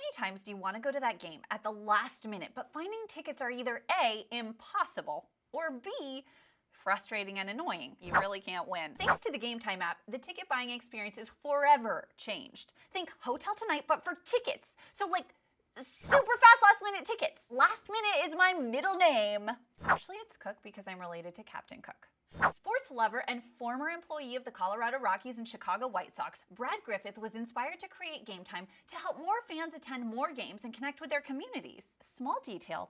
many times do you want to go to that game at the last minute, but finding tickets are either A, impossible, or B, frustrating and annoying? You really can't win. Thanks to the Gametime app, the ticket buying experience is forever changed. Think Hotel Tonight, but for tickets. So like super fast last minute tickets. Last minute is my middle name. Actually, it's Cook because I'm related to Captain Cook. Sports lover and former employee of the Colorado Rockies and Chicago White Sox, Brad Griffith was inspired to create Gametime to help more fans attend more games and connect with their communities. Small detail.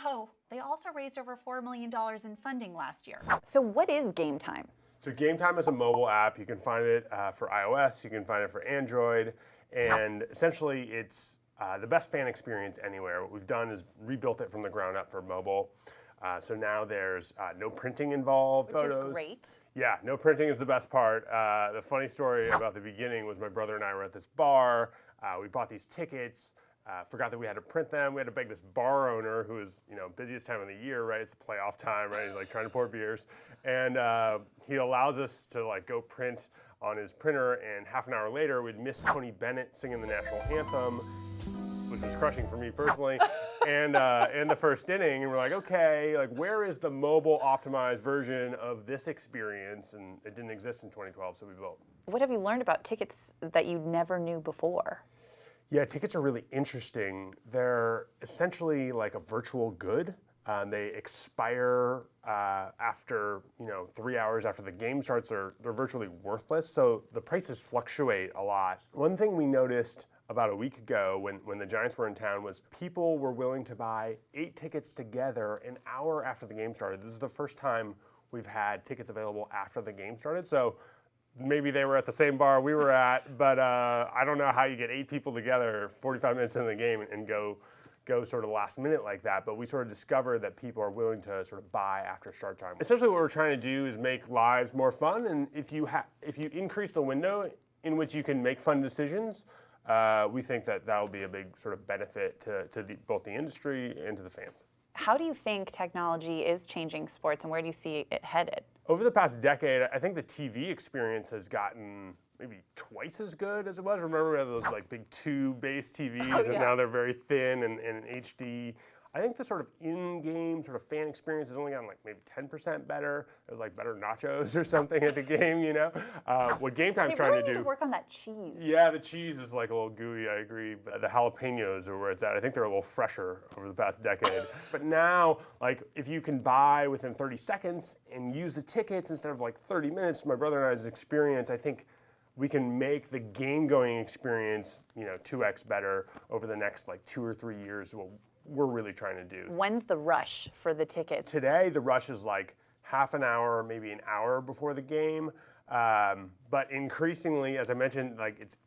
Oh, they also raised over $4 million in funding last year. So what is Gametime? So Gametime is a mobile app. You can find it for iOS, you can find it for Android, and essentially it's the best fan experience anywhere. What we've done is rebuilt it from the ground up for mobile. So now there's no printing involved. Which is great. Yeah, no printing is the best part. The funny story about the beginning was my brother and I were at this bar. We bought these tickets, forgot that we had to print them. We had to beg this bar owner, who is, busiest time of the year, right? It's playoff time, right? He's like trying to pour beers. And he allows us to like go print on his printer, and half an hour later, we'd missed Tony Bennett singing the national anthem, which was crushing for me personally, and in the first inning, and we're like, okay, like where is the mobile optimized version of this experience? And it didn't exist in 2012, so we built. What have you learned about tickets that you never knew before? Yeah, tickets are really interesting. They're essentially like a virtual good. They expire after 3 hours after the game starts. They're virtually worthless, so the prices fluctuate a lot. One thing we noticed about a week ago when the Giants were in town was people were willing to buy 8 tickets together an hour after the game started. This is the first time we've had tickets available after the game started. So maybe they were at the same bar we were at, but I don't know how you get 8 people together 45 minutes into the game and go sort of last minute like that, but we sort of discovered that people are willing to sort of buy after start time. Essentially what we're trying to do is make lives more fun, and if you increase the window in which you can make fun decisions, we think that will be a big sort of benefit to both the industry and to the fans. How do you think technology is changing sports, and where do you see it headed? Over the past decade, I think the TV experience has gotten maybe twice as good as it was. Remember, we had those like big tube-based TVs, and now they're very thin and HD. I think the sort of in-game sort of fan experience has only gotten like maybe 10% better. There's like better nachos or something at the game, What Gametime's trying to do. Need to work on that cheese. Yeah, the cheese is like a little gooey, I agree. But the jalapenos are where it's at. I think they're a little fresher over the past decade. But now, like, if you can buy within 30 seconds and use the tickets instead of like 30 minutes, my brother and I's experience, I think we can make the game-going experience, 2x better over the next like 2 or 3 years. We're really trying to do. When's the rush for the ticket? Today, the rush is like half an hour, maybe an hour before the game. But increasingly, as I mentioned, like it's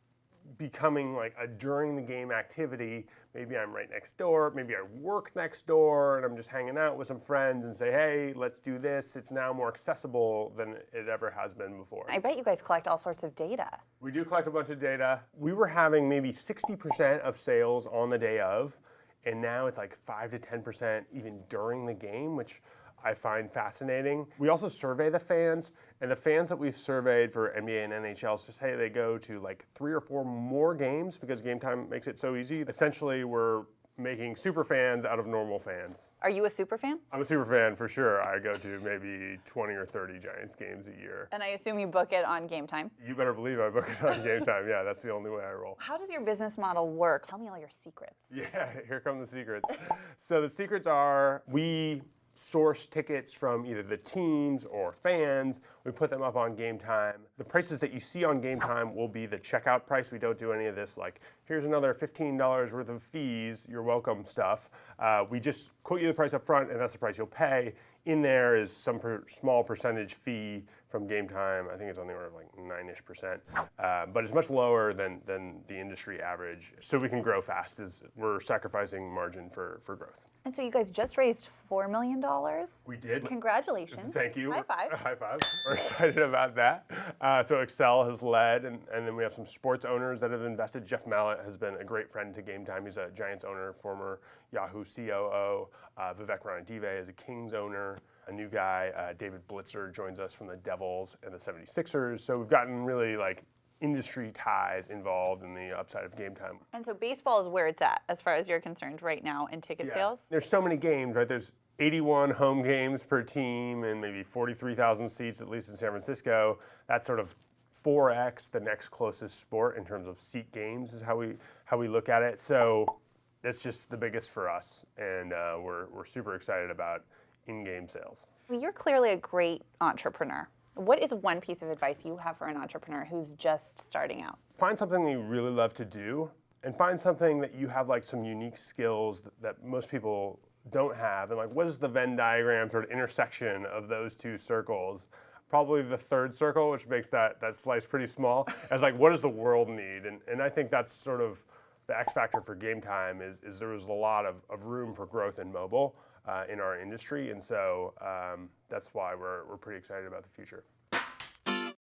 becoming like a during the game activity. Maybe I'm right next door, maybe I work next door, and I'm just hanging out with some friends and say, hey, let's do this. It's now more accessible than it ever has been before. I bet you guys collect all sorts of data. We do collect a bunch of data. We were having maybe 60% of sales on the day of, and now it's like 5 to 10% even during the game, which I find fascinating. We also survey the fans, and the fans that we've surveyed for NBA and NHL say they go to like 3 or 4 more games because Gametime makes it so easy. Essentially, we're making super fans out of normal fans. Are you a super fan? I'm a super fan for sure. I go to maybe 20 or 30 Giants games a year. And I assume you book it on Gametime? You better believe I book it on Gametime. Yeah, that's the only way I roll. How does your business model work? Tell me all your secrets. Yeah, here come the secrets. So the secrets are we source tickets from either the teams or fans. We put them up on Gametime. The prices that you see on Gametime will be the checkout price. We don't do any of this like, here's another $15 worth of fees, you're welcome stuff. We just quote you the price up front, and that's the price you'll pay. In there is some small percentage fee from Gametime. I think it's on the order of like 9-ish%. But it's much lower than the industry average. So we can grow fast as we're sacrificing margin for growth. And so you guys just raised $4 million? We did. Congratulations. Thank you. High five. High five. We're excited about that. So Excel has led, and then we have some sports owners that have invested. Jeff Mallett has been a great friend to Gametime. He's a Giants owner, former Yahoo COO. Vivek Ranadive is a Kings owner. A new guy, David Blitzer, joins us from the Devils and the 76ers. So we've gotten really like industry ties involved in the upside of Gametime. And so baseball is where it's at, as far as you're concerned right now in ticket sales? There's so many games, right? There's 81 home games per team and maybe 43,000 seats, at least in San Francisco. That's sort of 4x the next closest sport in terms of seat games is how we look at it. So it's just the biggest for us, and we're super excited about in-game sales. You're clearly a great entrepreneur. What is one piece of advice you have for an entrepreneur who's just starting out? Find something you really love to do, and find something that you have like some unique skills that most people don't have. And like, what is the Venn diagram sort of intersection of those two circles? Probably the third circle, which makes that slice pretty small, as like, what does the world need? And I think that's sort of the X factor for Gametime is there was a lot of room for growth in mobile in our industry. And so that's why we're pretty excited about the future.